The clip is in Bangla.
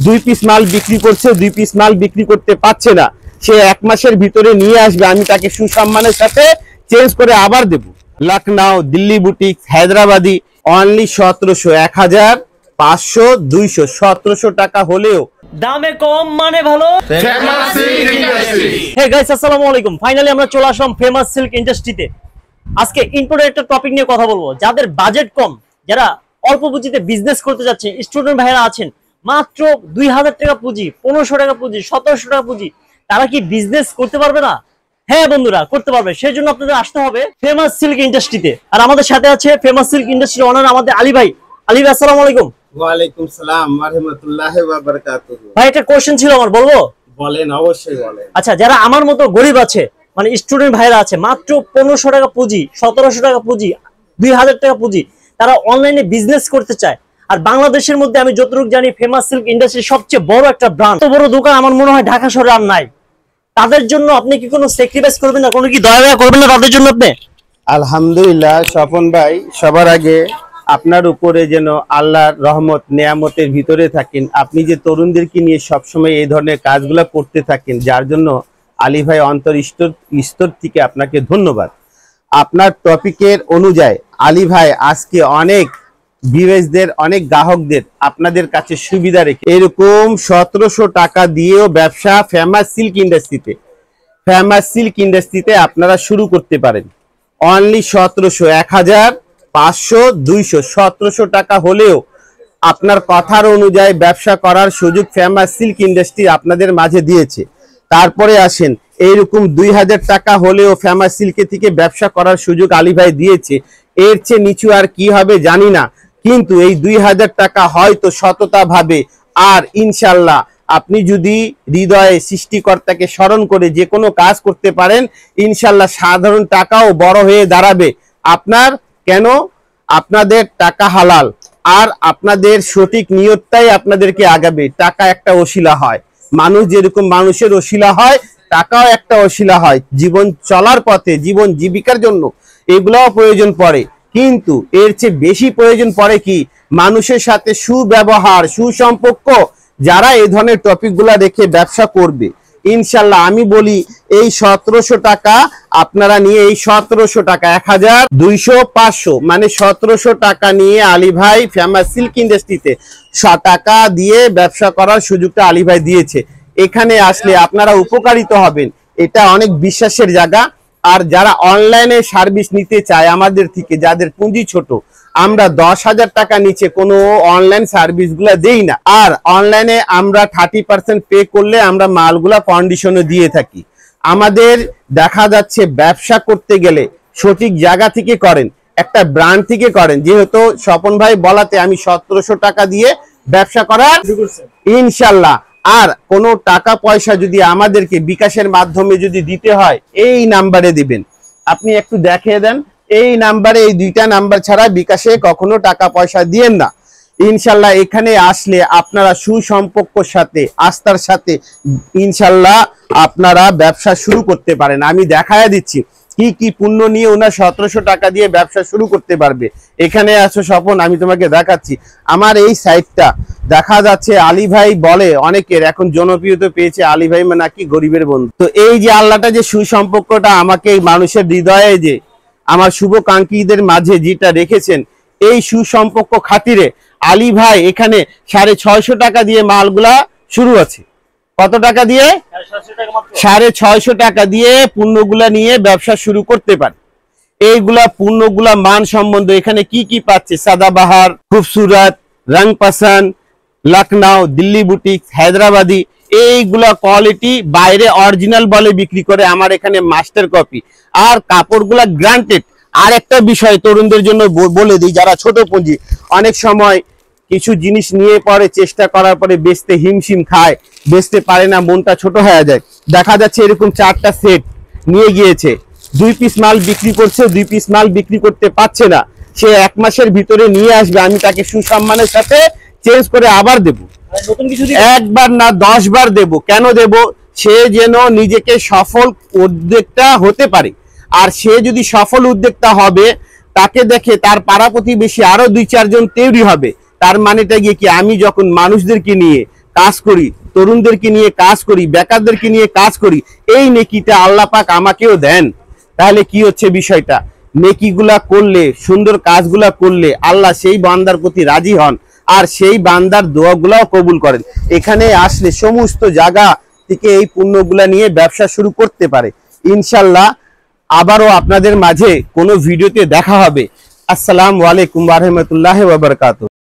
2 পিস মাল বিক্রি করছে, 2 পিস মাল বিক্রি করতে পারছে না, সে 1 মাসের ভিতরে নিয়ে আসবে, আমি তাকে সুসম্মানের সাথে চেঞ্জ করে আবার দেব। লখনউ, দিল্লি বুটিক, হায়দ্রাবাদি, অনলি 1700, 1500, 200, 1700 টাকা হলেও দামে কম মানে ভালো। Famous silk industry. Hey guys, আসসালামু আলাইকুম। ফাইনালি আমরা চলে আসলাম ফেমাস সিল্ক ইন্ডাস্ট্রিতে। আজকে ইম্পোর্টেড একটা টপিক নিয়ে কথা বলবো। যাদের বাজেট কম, যারা অল্প পুঁজিতে বিজনেস করতে যাচ্ছে, স্টুডেন্ট ভাইরা আছেন, মাত্র 2000 টাকা পুঁজি, 1500 টাকা পুঁজি, 1700 টাকা পুঁজি, তারা কি বিজনেস করতে পারবে না? হ্যাঁ বন্ধুরা, করতে পারবে। সেই জন্য আপনাদের আসতে হবে ফেমাস সিল্ক ইন্ডাস্ট্রিতে। আর আমাদের সাথে আছে ফেমাস সিল্ক ইন্ডাস্ট্রির ওনার আমাদের আলী ভাই। আলী ভাই, আসসালামু আলাইকুম। ওয়ালাইকুম সালাম ওয়া রাহমাতুল্লাহি ওয়া বারাকাতুহু। ভাই, একটা কোশ্চেন ছিল আমার, বলবো? বলেন, অবশ্যই বলেন। আচ্ছা, যারা আমার মতো গরিব আছে, মানে স্টুডেন্ট ভাইরা আছে, মাত্র 1500 টাকা পুঁজি, 1700 টাকা পুঁজি, 2000 টাকা পুঁজি, তারা অনলাইনে বিজনেস করতে চায়। আর বাংলাদেশের মধ্যে আমি যতটুকু জানি ফেমাস সিল্ক ইন্ডাস্ট্রি সবচেয়ে বড় একটা ব্র্যান্ড। এত বড় দোকান আমার মনে হয় ঢাকা শহরে আর নাই। তাদের জন্য আপনি কি কোনো স্যাক্রিফাইস করবেন না, কোনো কি দয়া করবেন না তাদের জন্য আপনি? আলহামদুলিল্লাহ স্বপন ভাই, সবার আগে আপনার উপরে যেন আল্লাহর রহমত নেয়ামতের ভিতরে থাকেন। আপনি যে তরুণদেরকে নিয়ে সবসময় এই ধরনের কাজগুলো করতে থাকেন, যার জন্য আলী ভাই অন্তর স্তর থেকে আপনাকে ধন্যবাদ। আপনার টপিকের অনুযায়ী আলী ভাই আজকে অনেক ভিউয়ার্সদের, অনেক গ্রাহকদের আপনাদের কাছে সুবিধা রেখে এরকম 1700 টাকা দিয়েও ব্যবসা ফেমাস সিল্ক ইন্ডাস্ট্রিতে আপনারা শুরু করতে পারেন। অনলি 1700, 1500, 200, 1700 টাকা হলেও আপনার কথার অনুযায়ী ব্যবসা করার সুযোগ ফেমাস সিল্ক ইন্ডাস্ট্রি আপনাদের মাঝে দিয়েছে। তারপরে আসেন, এইরকম 2000 টাকা হলেও ফেমাস সিল্কে থেকে ব্যবসা করার সুযোগ আলী ভাই দিয়েছে। এর চেয়ে নিচু আর কি হবে জানি না, কিন্তু এই 2000 টাকা হয়তো সততা ভাবে, আর ইনশাল্লাহ আপনি যদি হৃদয়ে সৃষ্টিকর্তাকে স্মরণ করে যে কোনো কাজ করতে পারেন, ইনশাল্লাহ সাধারণ টাকাও বড় হয়ে দাঁড়াবে আপনার। কেন? আপনাদের টাকা হালাল, আর আপনাদের সঠিক নিয়তটাই আপনাদেরকে আগাবে। টাকা একটা ওসিলা হয়, মানুষ যেরকম মানুষের ওসিলা হয়, টাকাও একটা ওসিলা হয়। জীবন চলার পথে, জীবন জীবিকার জন্য এগুলাও প্রয়োজন পড়ে, কিন্তু এর চেয়ে বেশি প্রয়োজন পড়ে কি মানুষের সাথে সুব্যবহার, সুসম্পর্ক। যারা এই ধরনের টপিকগুলা রেখে ব্যবসা করবে, ইনশাল্লাহ আমি বলি এই 1700 টাকা আপনারা নিয়ে, এই 1700 টাকা 1000, 200, 500 মানে 1700 টাকা নিয়ে আলী ভাই ফেমাস সিল্ক ইন্ডাস্ট্রিতে 100 টাকা দিয়ে ব্যবসা করার সুযোগটা আলী ভাই দিয়েছে। এখানে আসলে আপনারা উপকারিত হবেন, এটা অনেক বিশ্বাসের জায়গা। আর যারা অনলাইনে সার্ভিস নিতে চায় আমাদের থেকে, যাদের পুঁজি ছোট, আমরা 10,000 টাকা নিচে কোনো অনলাইন সার্ভিস গুলা দেই না। আর অনলাইনে আমরা 30% পে করলে আমরা মালগুলা কন্ডিশনে দিয়ে থাকি। আমাদের দেখা যাচ্ছে ব্যবসা করতে গেলে সঠিক জায়গা থেকে করেন, একটা ব্র্যান্ড থেকে করেন। যেহেতু স্বপন ভাই বলাতে আমি 1700 টাকা দিয়ে ব্যবসা করার ইনশাল্লাহ। আর কোনো টাকা পয়সা যদি আমাদেরকে বিকাশের মাধ্যমে যদি দিতে হয়, এই নাম্বারে দিবেন। আপনি একটু দেখিয়ে দেন, এই নাম্বারে, এই 2টা নাম্বার ছাড়া বিকাশে কখনো টাকা পয়সা দিয়েন না। ইনশাল্লাহ এখানে আসলে আপনারা সুসম্পর্কর সাথে, আস্থার সাথে ইনশাল্লাহ আপনারা ব্যবসা শুরু করতে পারেন। আমি দেখায়া দিচ্ছি কি কি পণ্য নিয়ে ওনার 1700 টাকা দিয়ে ব্যবসা শুরু করতে পারবে। এখানে আছো স্বপন, আমি তোমাকে দেখাচ্ছি। আমার এই সাইটটা দেখা যাচ্ছে, আলী ভাই বলে অনেকের এখন জনপ্রিয়তা পেয়েছে, আলী ভাই নাকি গরিবের বন্ধু। তো এই যে আল্লাহটা যে সুসম্পর্কটা আমাকে মানুষের হৃদয়ে, যে আমার শুভকাঙ্ক্ষীদের মাঝে যেটা রেখেছেন, এই সুসম্পর্ক খাতিরে আলী ভাই এখানে 650 টাকা দিয়ে মালগুলা শুরু আছে। কত টাকা দিয়ে? 650 টাকা দিয়ে পণ্যগুলা নিয়ে ব্যবসা শুরু করতে পারে। এইগুলা পণ্যগুলা মান সম্বন্ধে এখানে কি কি পাচ্ছে? সাদাবাহার, খুবসুরত, রং পাসান, লখনউ, দিল্লি বুটিক, হায়দ্রাবাদি, এইগুলা কোয়ালিটি বাইরে অরিজিনাল বলে বিক্রি করে, আমার এখানে মাস্টার কপি। আর কাপড়গুলা গ্রান্টেড। আর একটা বিষয় তরুণদের জন্য বলে দিই, যারা ছোট পুঁজি, অনেক সময় কিছু জিনিস নিয়ে পরে চেষ্টা করার পরে বেচতে হিমশিম খায়, বেচতে পারে না, মনটা ছোট হয়ে যায়। দেখা যাচ্ছে এরকম 4টা সেট নিয়ে গিয়েছে, 2 পিস মাল বিক্রি করছে, 2 পিস মাল বিক্রি করতে পারছে না, সে 1 মাসের ভিতরে নিয়ে আসবে, আমি তাকে সুসম্মানের সাথে চেঞ্জ করে আবার দেব। নতুন কিছু একবার না 10 বার দেব। কেন দেব? সে যেন নিজেকে সফল উদ্যোক্তা হতে পারে। আর সে যদি সফল উদ্যোক্তা হবে, তাকে দেখে তার পাড়া প্রতিবেশী আরো 2-4 জন তৈরি হবে। তার মানেটা গিয়ে কি, আমি যখন মানুষদেরকে নিয়ে কাজ করি, তরুণদেরকে নিয়ে কাজ করি, বেকারদেরকে নিয়ে কাজ করি, এই নেকিটা আল্লাহ পাক আমাকেও দেন। তাহলে কি হচ্ছে বিষয়টা, নেকিগুলা করলে, সুন্দর কাজগুলা করলে আল্লাহ সেই বান্দার প্রতি রাজি হন আর সেই বান্দার দোয়াগুলাও কবুল করেন। এখানে আসলে সমস্ত জায়গা থেকে এই পুণ্যগুলা নিয়ে ব্যবসা শুরু করতে পারে। ইনশাল্লাহ আবারও আপনাদের মাঝে কোনো ভিডিওতে দেখা হবে। আসসালামু আলাইকুম ওয়া রাহমাতুল্লাহি ওয়া বারাকাতুহু।